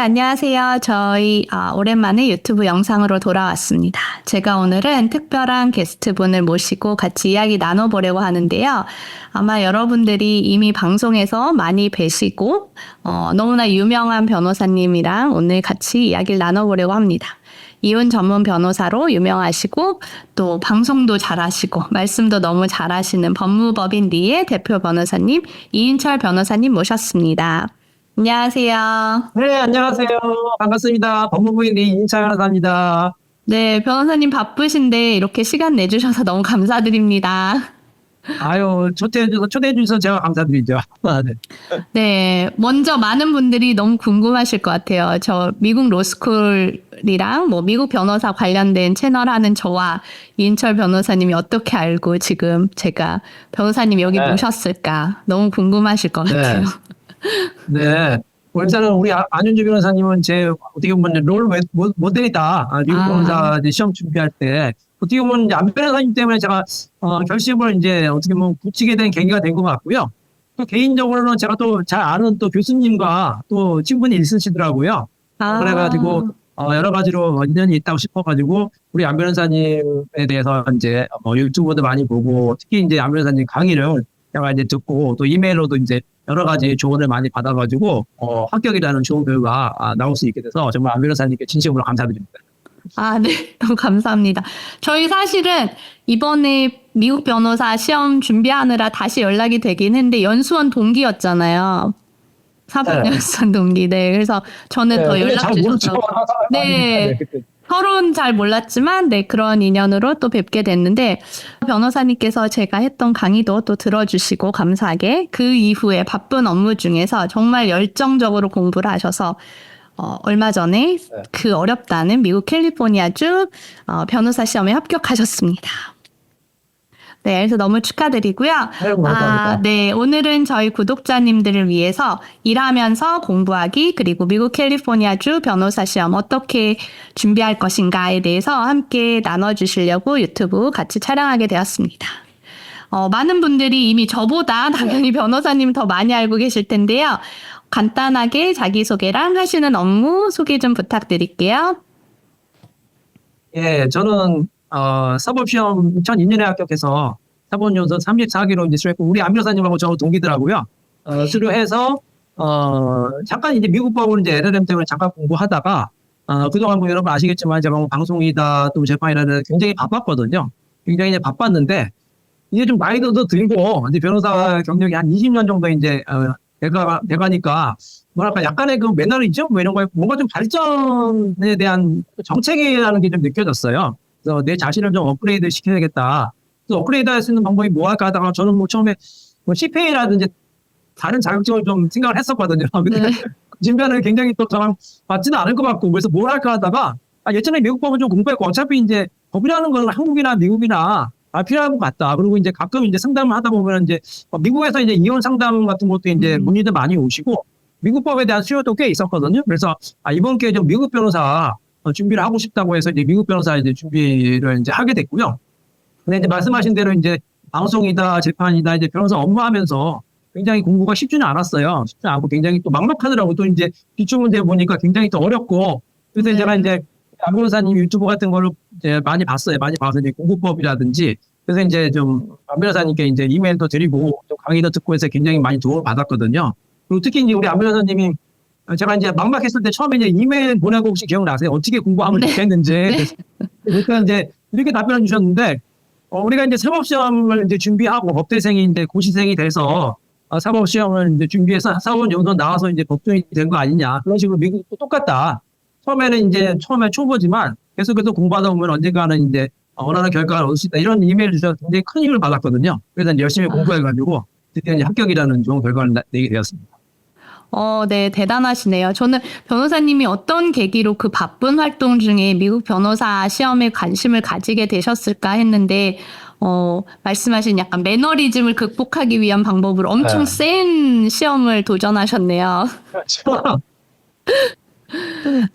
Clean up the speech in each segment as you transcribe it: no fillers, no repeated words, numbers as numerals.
안녕하세요. 저희 오랜만에 유튜브 영상으로 돌아왔습니다. 제가 오늘은 특별한 게스트분을 모시고 같이 이야기 나눠보려고 하는데요. 아마 여러분들이 이미 방송에서 많이 뵈시고 너무나 유명한 변호사님이랑 오늘 같이 이야기를 나눠보려고 합니다. 이혼 전문 변호사로 유명하시고 또 방송도 잘하시고 말씀도 너무 잘하시는 법무법인 리의 대표 변호사님 이인철 변호사님 모셨습니다. 안녕하세요. 네, 안녕하세요. 반갑습니다. 법무부인 이인철 변호사입니다. 네, 변호사님 바쁘신데 이렇게 시간 내주셔서 너무 감사드립니다. 아유, 초대해 주셔서 제가 감사드리죠. 네. 네, 먼저 많은 분들이 너무 궁금하실 것 같아요. 저 미국 로스쿨이랑 미국 변호사 관련된 채널 하는 저와 이인철 변호사님이 어떻게 알고 지금 제가 변호사님 여기 네. 모셨을까 너무 궁금하실 것 같아요. 네. 일단은 우리 안윤주 변호사님은 제 어떻게 보면 모델이다. 미국 변호사 이제 시험 준비할 때 어떻게 보면 이제 안 변호사님 때문에 제가 결심을 이제 어떻게 보면 붙이게 된 계기가 된 것 같고요. 또 개인적으로는 제가 또 잘 아는 또 교수님과 또 친분이 있으시더라고요. 그래가지고 여러 가지로 인연이 있다고 싶어가지고 우리 안 변호사님에 대해서 이제 유튜브도 많이 보고 특히 이제 안 변호사님 강의를 제가 이제 듣고 또 이메일로도 이제 여러 가지 조언을 많이 받아가지고 합격이라는 좋은 결과 나올 수 있게 돼서 정말 안 변호사님께 진심으로 감사드립니다. 네. 너무 감사합니다. 저희 사실은 이번에 미국 변호사 시험 준비하느라 다시 연락이 되긴 했는데 연수원 동기였잖아요. 사법연수원 동기. 네. 그래서 저는 더 연락 주셔서. 네. 서로는 잘 몰랐지만 그런 인연으로 또 뵙게 됐는데 변호사님께서 제가 했던 강의도 또 들어주시고 감사하게 그 이후에 바쁜 업무 중에서 정말 열정적으로 공부를 하셔서 얼마 전에 그 어렵다는 미국 캘리포니아주 변호사 시험에 합격하셨습니다. 네, 그래서 너무 축하드리고요. 감사합니다. 네, 오늘은 저희 구독자님들을 위해서 일하면서 공부하기 그리고 미국 캘리포니아주 변호사 시험 어떻게 준비할 것인가에 대해서 함께 나눠주시려고 유튜브 같이 촬영하게 되었습니다. 많은 분들이 이미 저보다 당연히 변호사님 더 많이 알고 계실 텐데요. 간단하게 자기소개랑 하시는 업무 소개 좀 부탁드릴게요. 예, 저는 사법시험 2002년에 합격해서 사법연수 34기로 이제 수료했고 우리 안 변호사님하고 저 동기더라고요. 수료해서 잠깐 이제 미국 법을 이제 LLM 때문에 잠깐 공부하다가 그동안 뭐 여러분 아시겠지만 제가 방송이다 또 재판이라는 굉장히 바빴거든요. 굉장히 이제 바빴는데 이제 좀 나이도 더 들고 이제 변호사 경력이 한 20년 정도 이제 돼가니까 뭐랄까 약간의 그 매너리즘 뭐 이런 거에 뭔가 좀 발전에 대한 정책이라는 게 좀 느껴졌어요. 그래서 내 자신을 좀 업그레이드 시켜야겠다. 그래서 업그레이드 할 수 있는 방법이 뭐 할까 하다가 저는 뭐 처음에 CPA라든지 다른 자격증을 좀 생각을 했었거든요. 근데 진변을 굉장히 또 저랑 맞지는 않을 것 같고 그래서 뭘 할까 하다가 예전에 미국 법을 좀 공부했고 어차피 이제 법이라는 건 한국이나 미국이나 필요한 것 같다. 그리고 이제 가끔 이제 상담을 하다 보면 이제 미국에서 이제 이혼 상담 같은 것도 이제 문의도 많이 오시고 미국 법에 대한 수요도 꽤 있었거든요. 그래서 이번 기회에 좀 미국 변호사 준비를 하고 싶다고 해서 이제 미국 변호사 이제 준비를 이제 하게 됐고요. 근데 이제 말씀하신 대로 이제 방송이다 재판이다 이제 변호사 업무하면서 굉장히 공부가 쉽지는 않았어요. 쉽지 않고 굉장히 또 막막하더라고. 또 이제 기출 문제 보니까 굉장히 또 어렵고 그래서 제가 이제 안 변호사님 유튜브 같은 거를 이제 많이 봤어요. 많이 봐서 이제 공부법이라든지 그래서 이제 좀 안 변호사님께 이제 이메일도 드리고 또 강의도 듣고 해서 굉장히 많이 도움을 받았거든요. 그리고 특히 이제 우리 안 변호사님이 제가 이제 막막했을 때 처음에 이제 이메일 보내고 혹시 기억나세요? 어떻게 공부하면 좋겠는지. 그러니까 이제 이렇게 답변을 주셨는데 우리가 이제 사법시험을 이제 준비하고 법대생이 이제 고시생이 돼서 사법시험을 이제 준비해서 사법연수원 나와서 이제 법조인이 된 거 아니냐. 그런 식으로 미국도 똑같다. 처음에 초보지만 계속해서 공부하다 보면 언젠가는 이제 원하는 결과를 얻을 수 있다. 이런 이메일 주셔서 굉장히 큰 힘을 받았거든요. 그래서 이제 열심히 공부해가지고 드디어 이제 합격이라는 좋은 결과를 내게 되었습니다. 네, 대단하시네요. 저는 변호사님이 어떤 계기로 그 바쁜 활동 중에 미국 변호사 시험에 관심을 가지게 되셨을까 했는데, 말씀하신 약간 매너리즘을 극복하기 위한 방법으로 엄청 센 시험을 도전하셨네요.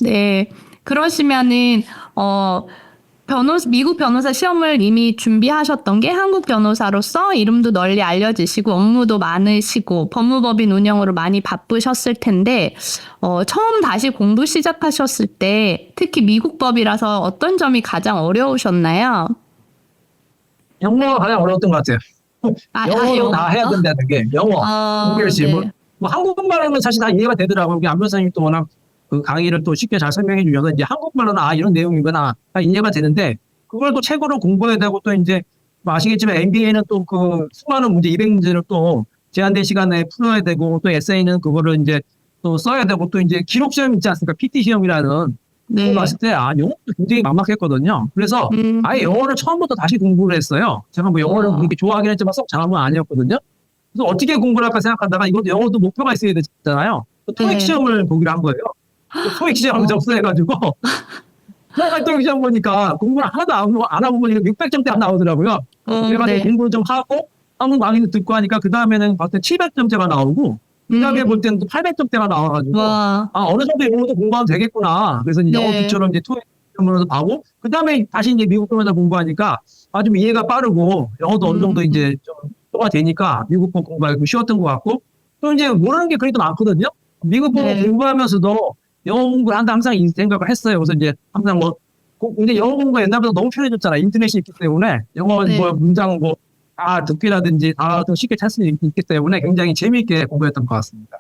네. 그러시면은, 미국 변호사 시험을 이미 준비하셨던 게 한국 변호사로서 이름도 널리 알려지시고 업무도 많으시고 법무법인 운영으로 많이 바쁘셨을 텐데 처음 다시 공부 시작하셨을 때 특히 미국 법이라서 어떤 점이 가장 어려우셨나요? 영어가 가장 어려웠던 것 같아요. 영어로 다 해야 된다는 게 영어, 인글리시 네. 뭐 한국말로는 사실 다 이해가 되더라고요. 우리 안 변호사님 또 워낙 그 강의를 또 쉽게 잘 설명해 주셔서 이제 한국말로는 이런 내용이구나 다 이해가 되는데 그걸 또 책으로 공부해야 되고 또 이제 뭐 아시겠지만 MBA는 또 그 수많은 문제 200문제를 또 제한된 시간에 풀어야 되고 또 에세이는 그거를 이제 또 써야 되고 또 이제 기록 시험 있지 않습니까? PT 시험이라는 네. 그거 봤을 때 영어도 굉장히 막막했거든요. 그래서 아예 영어를 처음부터 다시 공부를 했어요. 제가 뭐 영어를 그렇게 좋아하긴 했지만 썩 잘하는 건 아니었거든요. 그래서 어떻게 공부를 할까 생각하다가 이것도 영어도 목표가 있어야 되잖아요. 토익 네. 시험을 보기로 한 거예요. 토익 시험을 접수해가지고 토익 시험 보니까 공부를 하나도 안 하고 보니까 600점대 나오더라고요. 그래가지고 네. 공부를 좀 하고 한국 강의도 듣고 하니까 그 다음에는 봤을 때 700점대가 나오고 그 다음에 볼 때는 또 800점대가 나와가지고 와. 어느 정도 영어도 공부하면 되겠구나. 그래서 이제 영어 네. 기초로 이제 토익 시험을 하고 그 다음에 다시 이제 미국 변호사 공부하니까 좀 이해가 빠르고 영어도 어느 정도 이제 좀 또가 되니까 미국 법 공부하기 쉬웠던 것 같고 또 이제 모르는 게 그래도 많거든요. 미국 법 네. 공부하면서도 영어 공부를 한다 항상 이 생각을 했어요. 그래서 이제 항상 근데 영어 공부가 옛날보다 너무 편해졌잖아. 인터넷이 있기 때문에 영어 네. 뭐 문장 다 듣기라든지 다 좀 쉽게 찾을 수 있기 때문에 굉장히 재미있게 공부했던 것 같습니다.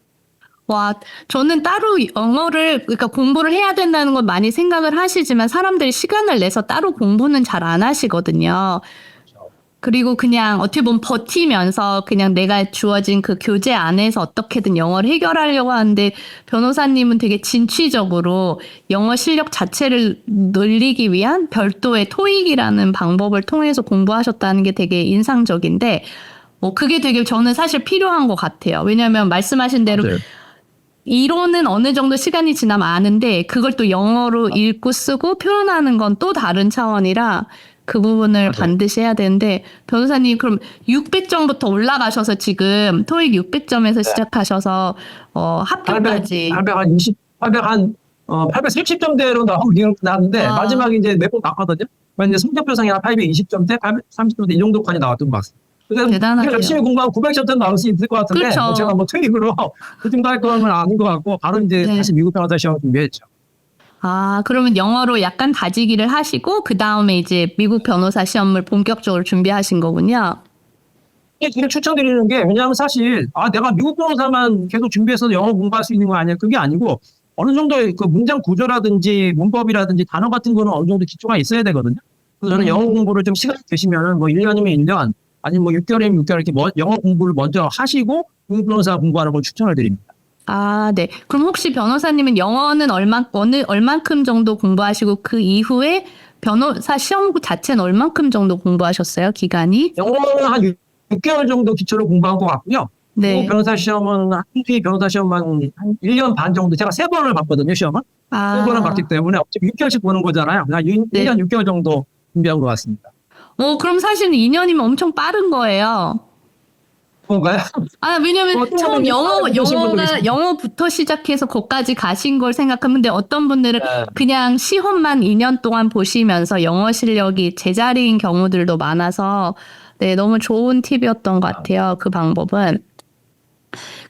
와, 저는 따로 그러니까 공부를 해야 된다는 건 많이 생각을 하시지만 사람들이 시간을 내서 따로 공부는 잘 안 하시거든요. 그리고 그냥 어떻게 보면 버티면서 그냥 내가 주어진 그 교재 안에서 어떻게든 영어를 해결하려고 하는데 변호사님은 되게 진취적으로 영어 실력 자체를 늘리기 위한 별도의 토익이라는 방법을 통해서 공부하셨다는 게 되게 인상적인데 그게 되게 저는 사실 필요한 것 같아요. 왜냐하면 말씀하신 대로 맞아요. 이론은 어느 정도 시간이 지나면 아는데 그걸 또 영어로 읽고 쓰고 표현하는 건 또 다른 차원이라 그 부분을 반드시 해야 되는데 변호사님 그럼 600점부터 올라가셔서 지금 토익 600점에서 시작하셔서 합격까지 830점대로 나왔는데 마지막에 이제 몇 번 나왔거든요. 이제 성적표상이 한 820점대, 830점대 이 정도까지 나왔던 것 같습니다. 그래서 대단하네요. 열심히 공부하면 900점대 나올 수 있을 것 같은데 그렇죠. 제가 뭐 토익으로 그 정도 할 거는 아닌 것 같고 바로 이제 네. 다시 미국 변호사 시험 준비했죠. 그러면 영어로 약간 다지기를 하시고 그 다음에 이제 미국 변호사 시험을 본격적으로 준비하신 거군요. 이게 추천드리는 게 왜냐하면 사실 내가 미국 변호사만 계속 준비해서 영어 공부할 수 있는 거 아니야? 그게 아니고 어느 정도의 그 문장 구조라든지 문법이라든지 단어 같은 거는 어느 정도 기초가 있어야 되거든요. 그래서 저는 영어 공부를 좀 시간이 되시면은 뭐 1년이면 1년 아니면 뭐 6개월이면 6개월 이렇게 영어 공부를 먼저 하시고 미국 변호사 공부하는 걸 추천을 드립니다. 네. 그럼 혹시 변호사님은 영어는 얼만큼 정도 공부하시고 그 이후에 변호사 시험 자체는 얼만큼 정도 공부하셨어요? 기간이? 영어는 한 6개월 정도 기초로 공부한 것 같고요. 네. 미국 변호사 시험은 한국의 변호사 시험만 한 1년 반 정도 제가 3번을 봤거든요. 시험은. 3번을 봤기 때문에 어차피 6개월씩 보는 거잖아요. 그냥 1년 6개월 정도 준비한 것 같습니다. 그럼 사실 2년이면 엄청 빠른 거예요. 뭔가요? 왜냐면 처음 영어부터 시작해서 거기까지 가신 걸 생각하는데 어떤 분들은 그냥 시험만 2년 동안 보시면서 영어 실력이 제자리인 경우들도 많아서 네, 너무 좋은 팁이었던 것 같아요. 그 방법은.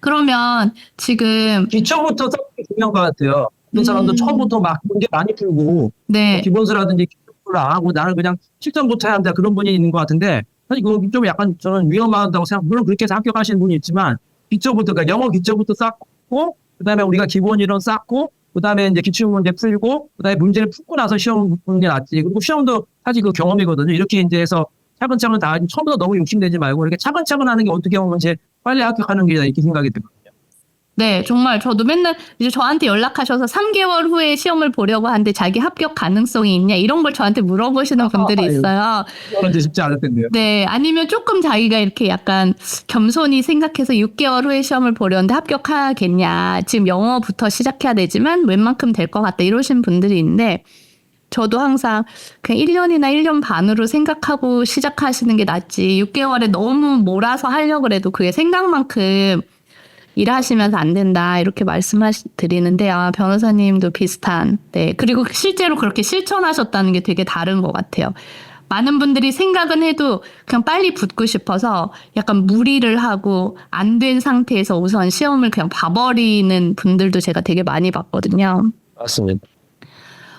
그러면 지금 기초부터 쌓기 중요한 것 같아요. 어떤 사람도 처음부터 막 문제 많이 풀고 네. 기본서라든지 기초를 안 하고 나는 그냥 실전부터 해야 한다 그런 분이 있는 것 같은데 사실 그거 좀 약간 저는 위험하다고 생각. 물론 그렇게 해서 합격하시는 분이 있지만 기초부터 그러니까 영어 기초부터 쌓고 그다음에 우리가 기본 이론 쌓고 그다음에 이제 기출 문제 풀고 그다음에 문제를 풀고 나서 시험 보는 게 낫지. 그리고 시험도 사실 그 경험이거든요. 이렇게 이제 해서 차근차근 다 처음부터 너무 욕심내지 말고 이렇게 차근차근 하는 게 어떻게 보면 이제 빨리 합격하는 게 이렇게 생각이 들거든요. 네, 정말 저도 맨날 이제 저한테 연락하셔서 3개월 후에 시험을 보려고 하는데 자기 합격 가능성이 있냐 이런 걸 저한테 물어보시는 분들이 있어요. 그건 쉽지 않을 텐데요. 네, 아니면 조금 자기가 이렇게 약간 겸손히 생각해서 6개월 후에 시험을 보려는데 합격하겠냐. 지금 영어부터 시작해야 되지만 웬만큼 될 것 같다 이러신 분들이 있는데 저도 항상 그냥 1년이나 1년 반으로 생각하고 시작하시는 게 낫지. 6개월에 너무 몰아서 하려고 해도 그게 생각만큼 일하시면서 안 된다 이렇게 말씀드리는데 변호사님도 비슷한. 네. 그리고 실제로 그렇게 실천하셨다는 게 되게 다른 것 같아요. 많은 분들이 생각은 해도 그냥 빨리 붙고 싶어서 약간 무리를 하고 안 된 상태에서 우선 시험을 그냥 봐버리는 분들도 제가 되게 많이 봤거든요. 맞습니다.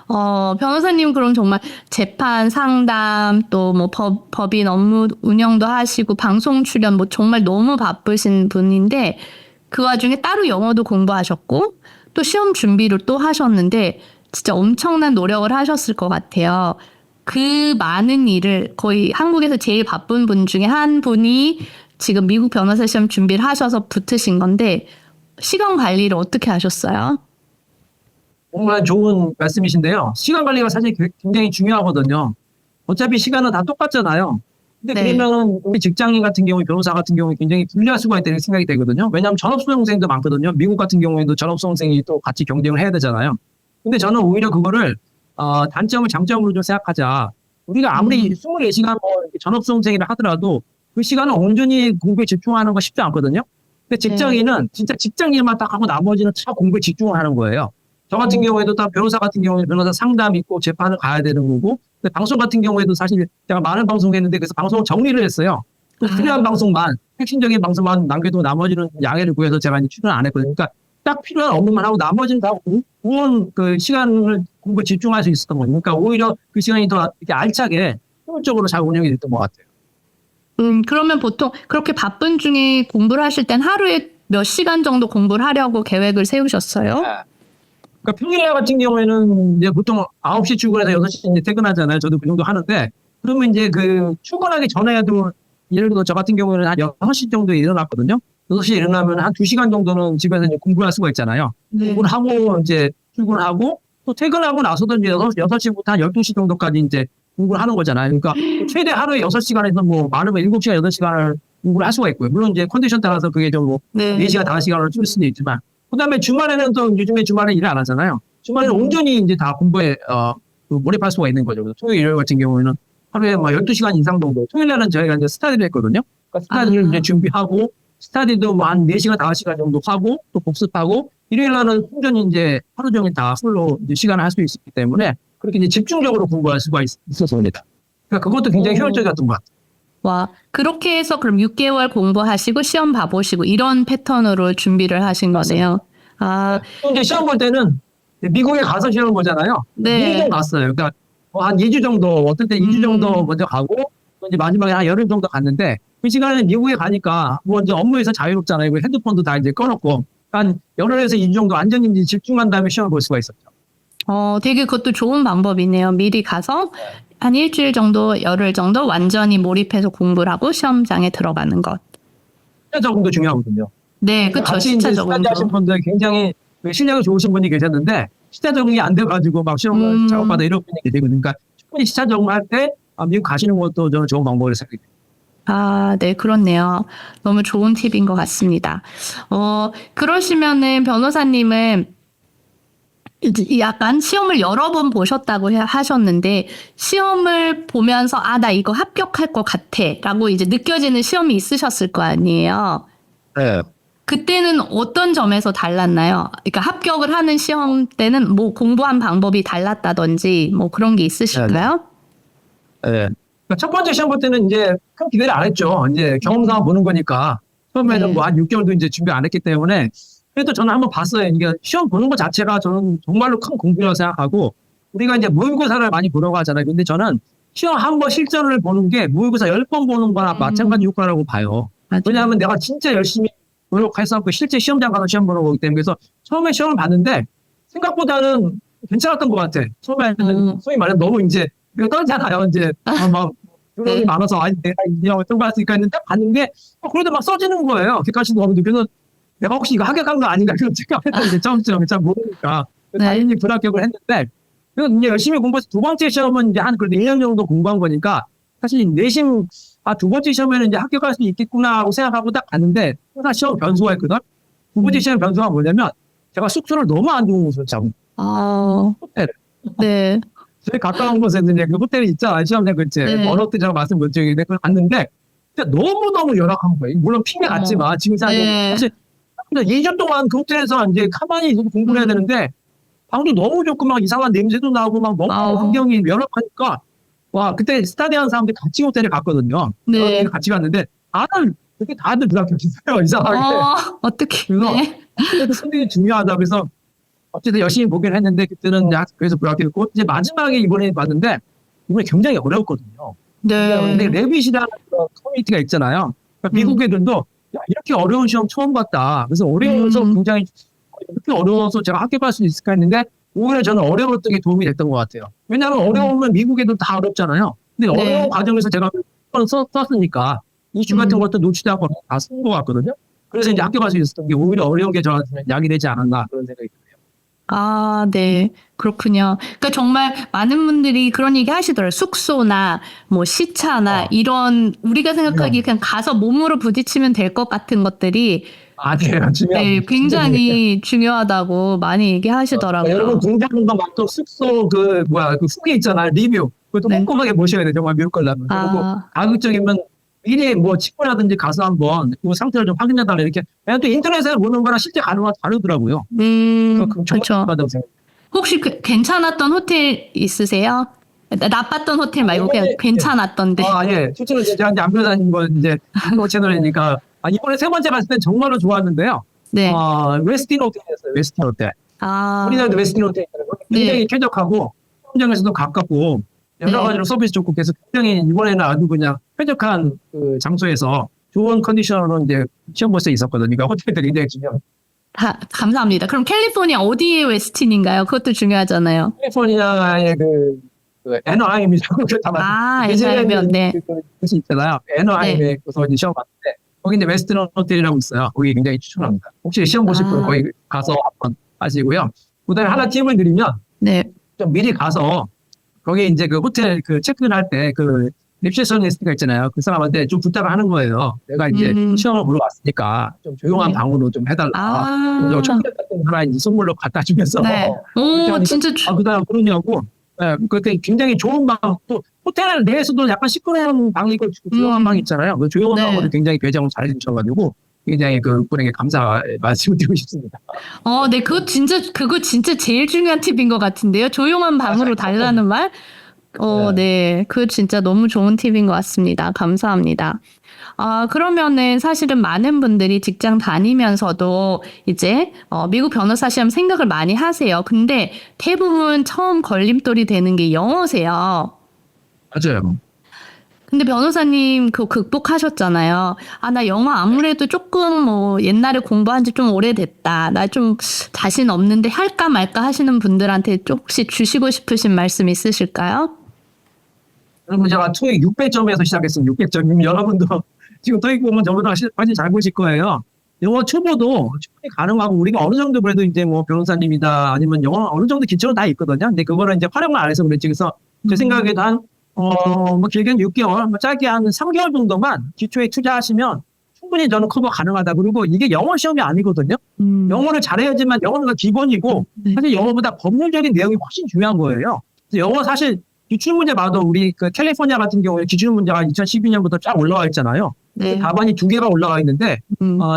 변호사님 그럼 정말 재판 상담 또 뭐 법인 업무 운영도 하시고 방송 출연 뭐 정말 너무 바쁘신 분인데 그 와중에 따로 영어도 공부하셨고 또 시험 준비를 또 하셨는데 진짜 엄청난 노력을 하셨을 것 같아요. 그 많은 일을 거의 한국에서 제일 바쁜 분 중에 한 분이 지금 미국 변호사 시험 준비를 하셔서 붙으신 건데 시간 관리를 어떻게 하셨어요? 정말 좋은 말씀이신데요. 시간 관리가 사실 굉장히 중요하거든요. 어차피 시간은 다 똑같잖아요. 근데 네. 그러면 우리 직장인 같은 경우, 변호사 같은 경우 굉장히 불리할 수가 있다는 생각이 되거든요. 왜냐하면 전업수험생도 많거든요. 미국 같은 경우에도 전업수험생이 또 같이 경쟁을 해야 되잖아요. 근데 저는 오히려 그거를 단점을 장점으로 좀 생각하자. 우리가 아무리 24시간 뭐 이렇게 전업수험생이라 하더라도 그 시간을 온전히 공부에 집중하는 거 쉽지 않거든요. 근데 직장인은 진짜 직장 일만 딱 하고 나머지는 다 공부에 집중을 하는 거예요. 저 같은 경우에도 다 변호사 같은 경우에 변호사 상담 있고 재판을 가야 되는 거고, 근데 방송 같은 경우에도 사실 제가 많은 방송했는데 그래서 방송을 정리를 했어요. 필요한 방송만, 핵심적인 방송만 남겨두고 나머지는 양해를 구해서 제가 이제 출연 안 했거든요. 그러니까 딱 필요한 업무만 하고 나머지는 다 무언 그 시간을 공부에 집중할 수 있었던 거예요. 그러니까 오히려 그 시간이 더 이렇게 알차게 효율적으로 잘 운영이 됐던 것 같아요. 그러면 보통 그렇게 바쁜 중에 공부를 하실 땐 하루에 몇 시간 정도 공부를 하려고 계획을 세우셨어요? 그러니까 평일날 같은 경우에는 이제 보통 9시 출근해서 6시 이제 퇴근하잖아요. 저도 그 정도 하는데, 그러면 이제 그 출근하기 전에도 예를 들어 저 같은 경우에는 한 6시 정도에 일어났거든요. 6시에 일어나면 한 2시간 정도는 집에서 이제 공부할 수가 있잖아요. 네. 공부를 하고 이제 출근하고 또 퇴근하고 나서도 이제 6시부터 한 12시 정도까지 이제 공부를 하는 거잖아요. 그러니까 최대 하루에 6시간에서 뭐 많으면 7시간, 8시간을 공부를 할 수가 있고요. 물론 이제 컨디션 따라서 그게 좀 뭐 네. 4시간, 5시간으로 줄일 수도 있지만, 그다음에 주말에는 또 요즘에 주말에 일을 안 하잖아요. 주말에는 온전히 이제 다 공부에 그 몰입할 수가 있는 거죠. 토요일, 일요일 같은 경우에는 하루에 뭐 12시간 이상 정도. 토요일날은 저희가 이제 스타디를 했거든요. 그러니까 스타디를 이제 준비하고 스타디도 뭐 한 4시간, 5시간 정도 하고 또 복습하고 일요일날은 온전히 이제 하루 종일 다 풀로 이제 시간을 할 수 있기 때문에 그렇게 이제 집중적으로 공부할 수가 있었습니다. 그러니까 그것도 굉장히 효율적이었던 것 같아요. 와, 그렇게 해서 그럼 6개월 공부하시고 시험 봐보시고 이런 패턴으로 준비를 하신 거네요. 아, 또 이제 시험 볼 때는 미국에 가서 시험을 보잖아요. 네. 미리 좀 갔어요. 그러니까 뭐한 2주 정도, 어떨 때 2주 정도 먼저 가고 또 이제 마지막에 한 열흘 정도 갔는데 그 시간에 미국에 가니까 뭐 이제 업무에서 자유롭잖아요. 그리고 핸드폰도 다 이제 꺼놓고 한 열흘에서 2주 정도 완전히 이제 집중한 다음에 시험을 볼 수가 있었죠. 되게 그것도 좋은 방법이네요. 미리 가서 한 일주일 정도, 열흘 정도 완전히 몰입해서 공부를 하고 시험장에 들어가는 것. 시차 적응도 중요하거든요. 네, 그쵸. 같이 시차 이제 스타디 하신 적응도. 분들 굉장히 실력이 좋으신 분이 계셨는데 시차 적응이 안 돼가지고 막 시험을 작업하다 이런 분이 계시고 그러니까 충분히 시차 적응할 때 미국 가시는 것도 저는 좋은 방법으로 생각해요. 아, 네, 그렇네요. 너무 좋은 팁인 것 같습니다. 그러시면은 변호사님은 이제 약간 시험을 여러 번 보셨다고 하셨는데 시험을 보면서 나 이거 합격할 것 같아 라고 이제 느껴지는 시험이 있으셨을 거 아니에요. 네. 그때는 어떤 점에서 달랐나요? 그러니까 합격을 하는 시험 때는 뭐 공부한 방법이 달랐다든지 뭐 그런 게 있으실까요? 네. 그러니까 첫 번째 시험 볼 때는 이제 큰 기대를 안 했죠. 이제 경험상 보는 거니까. 처음에는 네. 뭐 한 6개월도 이제 준비 안 했기 때문에. 그래도 저는 한번 봤어요. 이게 시험 보는 것 자체가 저는 정말로 큰 공부라고 생각하고, 우리가 이제 모의고사를 많이 보려고 하잖아요. 근데 저는 시험 한 번 실전을 보는 게 모의고사 10번 보는 거나 마찬가지 효과라고 봐요. 맞아요. 왜냐하면 내가 진짜 열심히 노력해서 실제 시험장 가서 시험 보는 거기 때문에. 그래서 처음에 시험을 봤는데 생각보다는 괜찮았던 것 같아. 처음에는 소위 말해 너무 이제 이거 떨잖아요. 이제 막 노력이 네. 많아서 내가 이 영어 통과했으니까 했는데 딱 봤는데 그래도 막 써지는 거예요. 객관식도 없는데. 그래서 내가 혹시 이거 합격한 거 아닌가 그런 생각했는데 처음처럼 잘 모르니까 네. 당연히 불합격을 했는데, 그래서 이제 열심히 공부해서 두 번째 시험은 이제 한 그래도 1년 정도 공부한 거니까 사실 내심 두 번째 시험에는 이제 합격할 수 있겠구나 하고 생각하고 딱 갔는데 항상 시험 변수가 있거든. 두 번째 시험 변수가 뭐냐면 제가 숙소를 너무 안 좋은 곳을 잡은 호텔. 네. 저희 가까운 곳에 이제 그 호텔이 있잖아요. 시험장 근처에. 네. 어느 때 제가 말씀 못 드리는데 그걸 갔는데 진짜 너무너무 열악한 거예요. 물론 핑계 같지만 지금 네. 사실 근데 2주 동안 그 호텔에서 이제 가만히 있어서 공부를 해야 되는데 방도 너무 좋고 막 이상한 냄새도 나고 막 너무 아우. 환경이 열악하니까 와 그때 스타디 하는 사람들 같이 호텔에 갔거든요. 네. 같이 갔는데 다들 불합격했어요. 이상하게. 어떻게. 그래서 네. 그래도 성적이 중요하다. 그래서 어쨌든 열심히 보긴 했는데 그때는 그래서 불합격했고 이제 마지막에 이번에 봤는데 이번에 굉장히 어려웠거든요. 근데 네. 레빗이라는 그런 커뮤니티가 있잖아요. 그러니까 미국 애들도 야, 이렇게 어려운 시험 처음 봤다. 그래서 어려워서 굉장히 이렇게 어려워서 제가 합격할 수 있을까 했는데 오히려 저는 어려웠던 게 도움이 됐던 것 같아요. 왜냐하면 어려우면 미국 애들 다 어렵잖아요. 근데 네. 어려운 과정에서 제가 썼으니까 이슈 같은 것도 놓치지 않고 다 쓴 것 같거든요. 그래서 이제 합격할 수 있었던 게 오히려 어려운 게 저한테는 약이 되지 않았나 그런 생각이 드네요. 아, 네. 그렇군요. 그러니까 정말 많은 분들이 그런 얘기 하시더라고요. 숙소나 뭐 시차나 이런 우리가 생각하기에 그냥 가서 몸으로 부딪히면 될 것 같은 것들이 네, 네, 굉장히 중요하다고 많이 얘기하시더라고요. 여러분 공장과 막 또 숙소 그 후기 있잖아요. 리뷰. 그것도 네. 꼼꼼하게 보셔야 돼요. 정말 미국 걸라면. 그리고 자극적이면 미리 뭐 친구라든지 가서 한번 그 상태를 좀 확인해달라 이렇게. 왜냐면 또 인터넷에서 보는 거랑 실제 가는 거랑 다르더라고요. 그렇죠. 혹시 괜찮았던 호텔 있으세요? 나빴던 호텔 말고 그냥 괜찮았던데. 예. 실제로 제가 이제 안 변호사님 거 이제 그 채널이니까 이번에 세 번째 갔을 때 정말로 좋았는데요. 네. 웨스틴 호텔이었어요. 웨스틴 호텔. 아, 우리나라도 웨스틴 호텔이잖아요. 굉장히 쾌적하고 현장에서도 가깝고 여러 가지로 서비스 좋고 그래서 굉장히 이번에는 아주 그냥 쾌적한 그 장소에서 좋은 컨디션으로 이제 시험 볼 수 있었거든요. 그러니까 호텔들이 굉장히 중요해요. 감사합니다. 그럼 캘리포니아 어디에 웨스틴인가요? 그것도 중요하잖아요. 캘리포니아의 그 애너하임이라고 애너하임이요. 네. 그것이 있잖아요. 애너하임에 그래서 이제 시험 봤는데 거기 이제 웨스틴 호텔이라고 있어요. 거기 굉장히 추천합니다. 혹시 시험 보실 분 거기 가서 한번 하시고요. 그다음에 하나 팁을 드리면 좀 미리 가서 거기 이제 그 호텔 그 체크인할 때 그 리셉셔니스트가 있잖아요. 그 사람한테 좀 부탁을 하는 거예요. 내가 이제 시험을 보러 왔으니까 좀 조용한 방으로 좀 해달라. 그래서 초콜릿 같은 거 하나 이제 선물로 갖다 주면서. 오, 진짜. 그다음 그러냐고. 네, 그렇게 굉장히 좋은 방, 또 호텔 내에서도 약간 시끄러운 방이 있고 조용한 방 있잖아요. 그 조용한 방으로 굉장히 배정을 잘 해주셔가지고 굉장히 그분에게 감사 말씀을 드리고 싶습니다. 네, 그거 진짜 제일 중요한 팁인 것 같은데요. 조용한 방으로 달라는 말. 네. 그거 진짜 너무 좋은 팁인 것 같습니다. 감사합니다. 그러면은 사실은 많은 분들이 직장 다니면서도 이제 미국 변호사 시험 생각을 많이 하세요. 근데 대부분 처음 걸림돌이 되는 게 영어세요. 맞아요. 근데 변호사님 그거 극복하셨잖아요. 나 영어 아무래도 조금 뭐 옛날에 공부한 지 좀 오래됐다. 나 좀 자신 없는데 할까 말까 하시는 분들한테 혹시 주시고 싶으신 말씀 있으실까요? 여러분 제가 토익 600점에서 시작했습니다. 600점. 여러분도 지금 토익 보면 저보다 훨씬 잘 보실 거예요. 영어 초보도 충분히 가능하고 우리가 어느 정도 그래도 이제 뭐 변호사님이다 아니면 영어 어느 정도 기초는 다 있거든요. 근데 그거를 이제 활용을 안 해서 그렇지. 그래서 제 생각에도 뭐 길게는 6개월, 뭐 짧게 한 3개월 정도만 기초에 투자하시면 충분히 저는 커버 가능하다. 그리고 이게 영어 시험이 아니거든요. 영어를 잘해야지만 영어가 기본이고 사실 영어보다 법률적인 내용이 훨씬 중요한 거예요. 그래서 영어 사실 기출문제 봐도 우리 그 캘리포니아 같은 경우에 기출문제가 2012년부터 쫙 올라와 있잖아요. 답안이 2개가 올라와 있는데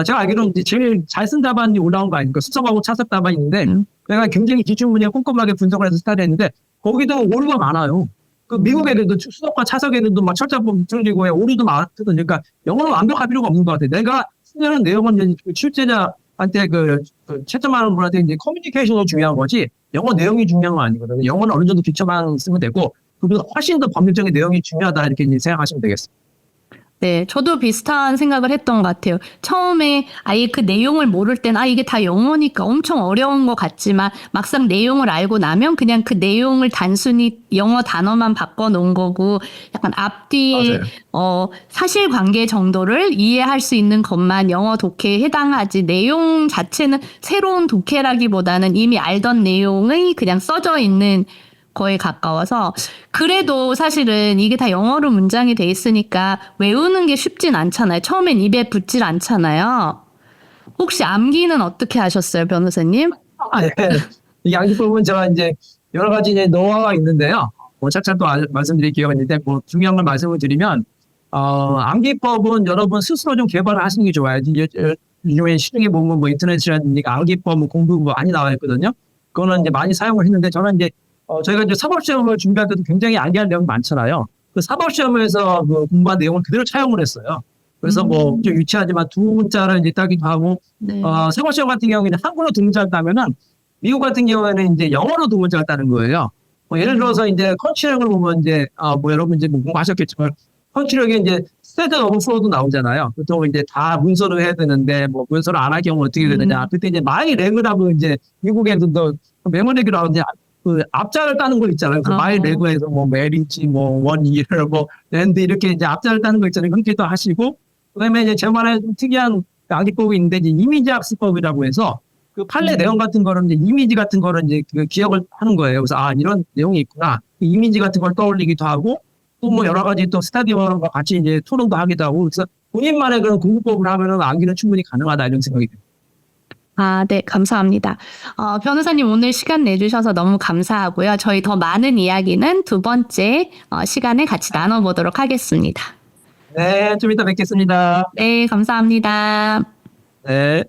제가 알기로는 이제 제일 잘 쓴 답안이 올라온 거 아닙니까? 수석하고 차석 답안이 있는데 내가 굉장히 기출문제 꼼꼼하게 분석을 해서 스타일을 했는데 거기도 오류가 많아요. 그 미국 애들도 수석과 차석 애들도 막 철자법 틀리고 오류도 많거든요. 그러니까 영어는 완벽할 필요가 없는 것 같아요. 내가 쓰는 내용은 이제 출제자한테 채점하는 분한테 이제 커뮤니케이션도 중요한 거지 영어 내용이 중요한 건 아니거든요. 영어는 어느 정도 기초만 쓰면 되고 그보다 훨씬 더 법률적인 내용이 중요하다 이렇게 이제 생각하시면 되겠습니다. 네, 저도 비슷한 생각을 했던 것 같아요. 처음에 아예 그 내용을 모를 땐 이게 다 영어니까 엄청 어려운 것 같지만 막상 내용을 알고 나면 그냥 그 내용을 단순히 영어 단어만 바꿔놓은 거고 약간 앞뒤에 사실관계 정도를 이해할 수 있는 것만 영어 독해에 해당하지 내용 자체는 새로운 독해라기보다는 이미 알던 내용이 그냥 써져 있는 거에 가까워서 그래도 사실은 이게 다 영어로 문장이 돼 있으니까 외우는 게 쉽진 않잖아요. 처음엔 입에 붙질 않잖아요. 혹시 암기는 어떻게 하셨어요, 변호사님? 이 암기법은 제가 이제 여러 가지 이제 노하우가 있는데요. 뭐 차차 또 말씀드릴 기회가 있는데 뭐 중요한 걸 말씀을 드리면 암기법은 여러분 스스로 좀 개발을 하시는 게 좋아요. 요즘에 시중에 보면 뭐 인터넷이라든가 암기법 공부 많이 나와 있거든요. 그거는 이제 많이 사용을 했는데 저는 이제 저희가 이제 사법시험을 준비할 때도 굉장히 암기할 내용이 많잖아요. 그 사법시험에서 그 공부한 내용을 그대로 차용을 했어요. 그래서 뭐 좀 유치하지만 두 문자를 이제 따기도 하고 네. 사법시험 같은 경우에는 한국어로 두 문자를 따면은 미국 같은 경우에는 이제 영어로 두 문자를 따는 거예요. 뭐 예를 들어서 이제 컨치력을 보면 이제 뭐 여러분 이제 뭐 공부하셨겠지만 컨치력에 이제 스테드 오버플로우도 나오잖아요. 보통 이제 다 문서로 해야 되는데 뭐 문서를 안 할 경우 어떻게 되느냐. 그때 이제 마이 레그라고 이제 미국에도 메모리기로 나오는데 그 앞자를 따는 거 있잖아요. 그 마이 레그에서 뭐 메리지 뭐 원이얼 뭐 랜드 이렇게 이제 앞자를 따는 거 있잖아요. 그렇게도 하시고 그다음에 이제 저만의 좀 특이한 암기법이 있는데 이제 이미지 학습법이라고 해서 그 판례 내용 같은 거를 이제 이미지 같은 거를 이제 그 기억을 하는 거예요. 그래서 이런 내용이 있구나. 그 이미지 같은 걸 떠올리기도 하고 또 뭐 여러 가지 또 스타디움과 같이 이제 토론도 하기도 하고 그래서 본인만의 그런 공부법을 하면은 암기는 충분히 가능하다 이런 생각이 듭니다. 네, 감사합니다. 변호사님 오늘 시간 내주셔서 너무 감사하고요. 저희 더 많은 이야기는 두 번째 시간에 같이 나눠보도록 하겠습니다. 네, 좀 이따 뵙겠습니다. 네, 감사합니다. 네.